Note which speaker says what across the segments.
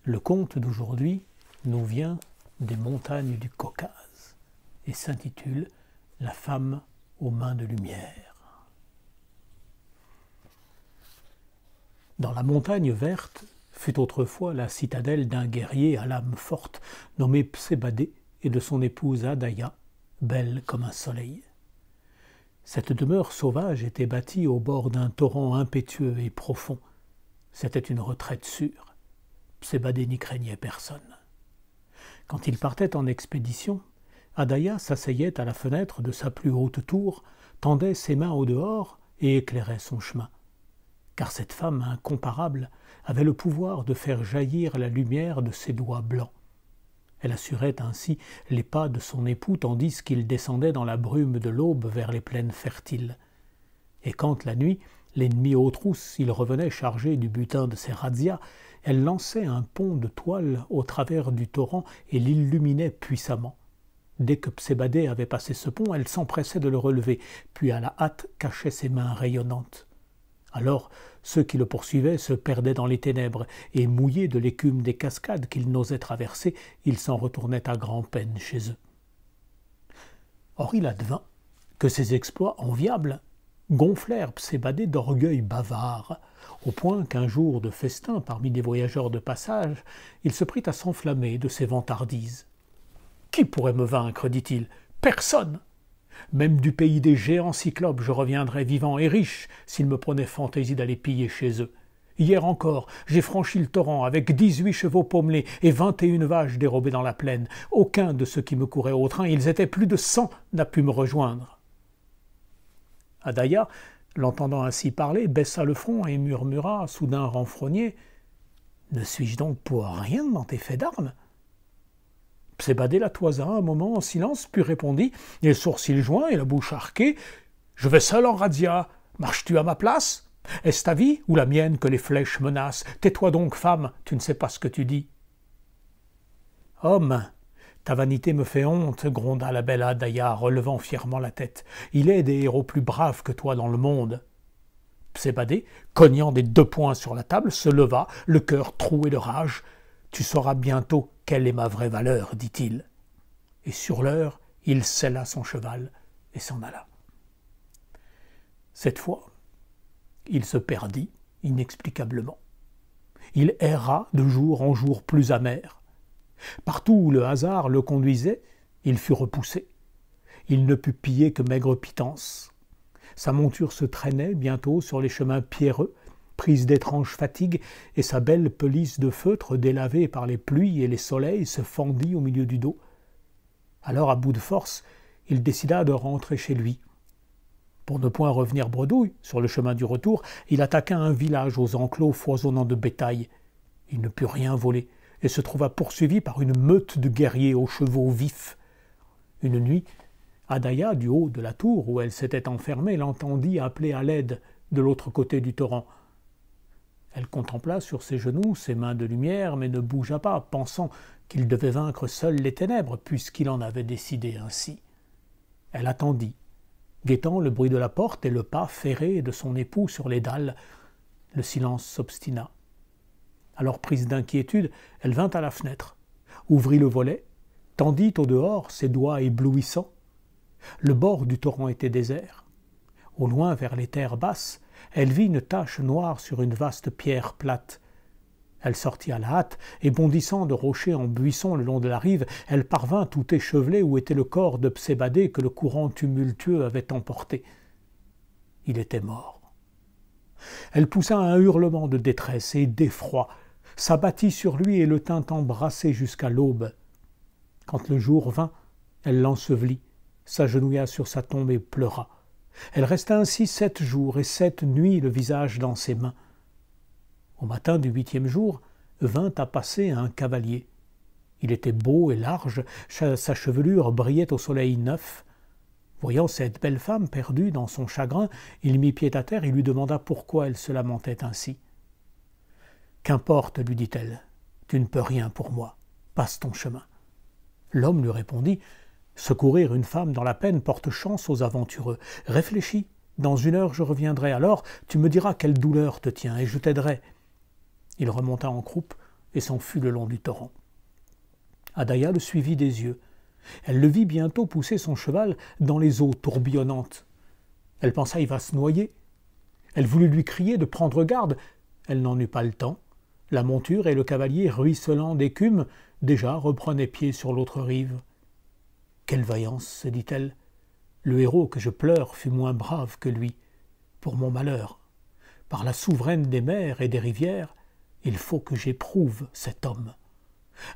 Speaker 1: Le conte d'aujourd'hui nous vient des montagnes du Caucase et s'intitule « La femme aux mains de lumière ». Dans la montagne verte fut autrefois la citadelle d'un guerrier à l'âme forte nommé Psébadé et de son épouse Adaïa, belle comme un soleil. Cette demeure sauvage était bâtie au bord d'un torrent impétueux et profond. C'était une retraite sûre. Psébadé n'y craignait personne. Quand il partait en expédition, Adaïa s'asseyait à la fenêtre de sa plus haute tour, tendait ses mains au dehors et éclairait son chemin. Car cette femme incomparable avait le pouvoir de faire jaillir la lumière de ses doigts blancs. Elle assurait ainsi les pas de son époux tandis qu'il descendait dans la brume de l'aube vers les plaines fertiles. Et quand, la nuit, l'ennemi aux trousses, il revenait chargé du butin de ses razzias, elle lançait un pont de toile au travers du torrent et l'illuminait puissamment. Dès que Psébadé avait passé ce pont, elle s'empressait de le relever, puis à la hâte cachait ses mains rayonnantes. Alors ceux qui le poursuivaient se perdaient dans les ténèbres, et mouillés de l'écume des cascades qu'ils n'osaient traverser, ils s'en retournaient à grand-peine chez eux. Or il advint que ces exploits enviables gonflèrent Psébadé d'orgueil bavard, au point qu'un jour de festin parmi des voyageurs de passage, il se prit à s'enflammer de ses vantardises. « Qui pourrait me vaincre, dit-il, personne. Même du pays des géants cyclopes, je reviendrais vivant et riche s'il me prenait fantaisie d'aller piller chez eux. Hier encore, j'ai franchi le torrent avec 18 chevaux pommelés et 21 vaches dérobées dans la plaine. Aucun de ceux qui me couraient au train, ils étaient plus de 100, n'a pu me rejoindre. » Adaïa, l'entendant ainsi parler, baissa le front et murmura, soudain renfrogné, « Ne suis-je donc pour rien dans tes faits d'armes ?» Psébadé la toisa un moment en silence, puis répondit, les sourcils joints et la bouche arquée, « Je vais seul en razzia. Marches-tu à ma place? Est-ce ta vie ou la mienne que les flèches menacent? Tais-toi donc, femme, tu ne sais pas ce que tu dis. »« Homme, ta vanité me fait honte, gronda la belle Adaïa, relevant fièrement la tête. Il est des héros plus braves que toi dans le monde. » Psébadé, cognant des 2 poings sur la table, se leva, le cœur troué de rage. « Tu sauras bientôt quelle est ma vraie valeur, dit-il. » Et sur l'heure, il sella son cheval et s'en alla. Cette fois, il se perdit inexplicablement. Il erra de jour en jour plus amer. Partout où le hasard le conduisait, il fut repoussé. Il ne put piller que maigre pitance. Sa monture se traînait bientôt sur les chemins pierreux, prise d'étranges fatigues, et sa belle pelisse de feutre délavée par les pluies et les soleils se fendit au milieu du dos. Alors, à bout de force, il décida de rentrer chez lui. Pour ne point revenir bredouille, sur le chemin du retour, il attaqua un village aux enclos foisonnants de bétail. Il ne put rien voler, et se trouva poursuivi par une meute de guerriers aux chevaux vifs. Une nuit, Adaïa, du haut de la tour où elle s'était enfermée, l'entendit appeler à l'aide de l'autre côté du torrent. Elle contempla sur ses genoux ses mains de lumière, mais ne bougea pas, pensant qu'il devait vaincre seul les ténèbres, puisqu'il en avait décidé ainsi. Elle attendit, guettant le bruit de la porte et le pas ferré de son époux sur les dalles. Le silence s'obstina. Alors, prise d'inquiétude, elle vint à la fenêtre, ouvrit le volet, tendit au dehors ses doigts éblouissants. Le bord du torrent était désert. Au loin, vers les terres basses, elle vit une tache noire sur une vaste pierre plate. Elle sortit à la hâte, et bondissant de rocher en buisson le long de la rive, elle parvint tout échevelée où était le corps de Psébadé que le courant tumultueux avait emporté. Il était mort. Elle poussa un hurlement de détresse et d'effroi, s'abattit sur lui et le tint embrassé jusqu'à l'aube. Quand le jour vint, elle l'ensevelit, s'agenouilla sur sa tombe et pleura. Elle resta ainsi 7 jours et 7 nuits le visage dans ses mains. Au matin du 8e jour, vint à passer un cavalier. Il était beau et large, sa chevelure brillait au soleil neuf. Voyant cette belle femme perdue dans son chagrin, il mit pied à terre et lui demanda pourquoi elle se lamentait ainsi. « Qu'importe, lui dit-elle, tu ne peux rien pour moi, passe ton chemin. » L'homme lui répondit « Secourir une femme dans la peine porte chance aux aventureux. Réfléchis, dans 1 heure je reviendrai, alors tu me diras quelle douleur te tient et je t'aiderai. » Il remonta en croupe et s'enfuit le long du torrent. Adaïa le suivit des yeux. Elle le vit bientôt pousser son cheval dans les eaux tourbillonnantes. Elle pensa il va se noyer. Elle voulut lui crier de prendre garde. Elle n'en eut pas le temps. La monture et le cavalier, ruisselant d'écume, déjà reprenaient pied sur l'autre rive. « Quelle vaillance !» se dit-elle. « Le héros que je pleure fut moins brave que lui. Pour mon malheur, par la souveraine des mers et des rivières, il faut que j'éprouve cet homme. »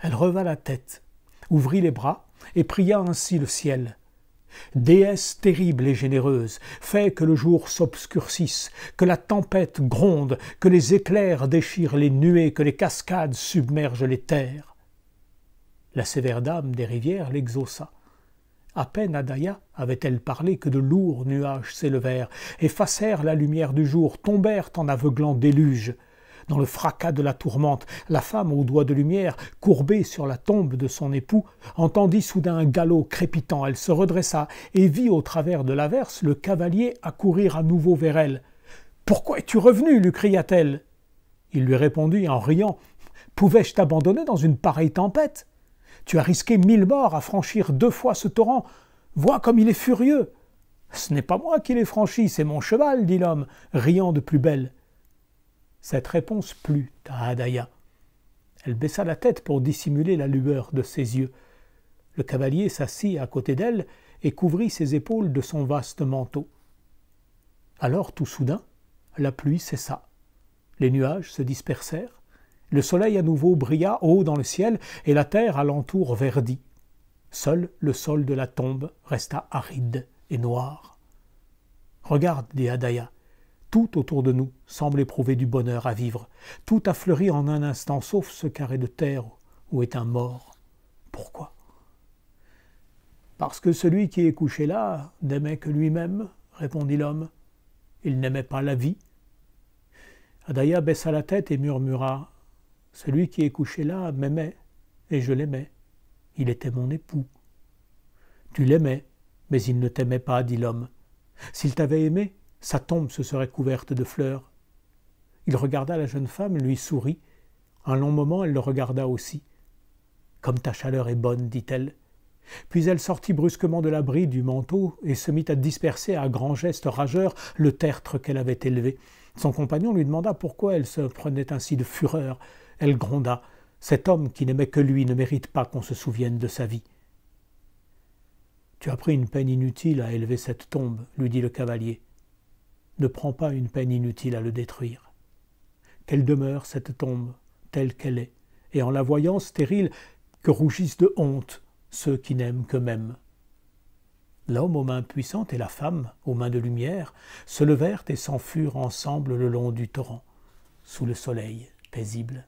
Speaker 1: Elle reva la tête, ouvrit les bras et pria ainsi le ciel. « Déesse terrible et généreuse, fais que le jour s'obscurcisse, que la tempête gronde, que les éclairs déchirent les nuées, que les cascades submergent les terres. » La sévère dame des rivières l'exauça. À peine Adaïa avait-elle parlé que de lourds nuages s'élevèrent, effacèrent la lumière du jour, tombèrent en aveuglant déluge. Dans le fracas de la tourmente, la femme aux doigts de lumière, courbée sur la tombe de son époux, entendit soudain un galop crépitant. Elle se redressa et vit au travers de l'averse le cavalier accourir à nouveau vers elle. « Pourquoi es-tu revenu » lui cria-t-elle. Il lui répondit en riant « Pouvais-je t'abandonner dans une pareille tempête ? Tu as risqué 1000 morts à franchir 2 fois ce torrent. Vois comme il est furieux. »« Ce n'est pas moi qui l'ai franchi, c'est mon cheval, » dit l'homme, riant de plus belle. Cette réponse plut à Adaïa. Elle baissa la tête pour dissimuler la lueur de ses yeux. Le cavalier s'assit à côté d'elle et couvrit ses épaules de son vaste manteau. Alors, tout soudain, la pluie cessa. Les nuages se dispersèrent. Le soleil à nouveau brilla haut dans le ciel et la terre alentour verdit. Seul le sol de la tombe resta aride et noir. « Regarde, dit Adaïa. Tout autour de nous semble éprouver du bonheur à vivre. Tout a fleuri en un instant, sauf ce carré de terre où est un mort. Pourquoi ? Parce que celui qui est couché là n'aimait que lui-même, répondit l'homme. Il n'aimait pas la vie. Adaïa baissa la tête et murmura. Celui qui est couché là m'aimait, et je l'aimais. Il était mon époux. Tu l'aimais, mais il ne t'aimait pas, dit l'homme. S'il t'avait aimé, sa tombe se serait couverte de fleurs. Il regarda la jeune femme, lui sourit. Un long moment, elle le regarda aussi. « Comme ta chaleur est bonne, dit-elle. » Puis elle sortit brusquement de l'abri du manteau et se mit à disperser à grands gestes rageurs le tertre qu'elle avait élevé. Son compagnon lui demanda pourquoi elle se prenait ainsi de fureur. Elle gronda. « Cet homme qui n'aimait que lui ne mérite pas qu'on se souvienne de sa vie. »« Tu as pris une peine inutile à élever cette tombe, » lui dit le cavalier. Ne prends pas une peine inutile à le détruire. Qu'elle demeure, cette tombe, telle qu'elle est, et en la voyant stérile, que rougissent de honte ceux qui n'aiment qu'eux-mêmes. L'homme aux mains puissantes et la femme aux mains de lumière se levèrent et s'enfurent ensemble le long du torrent, sous le soleil paisible.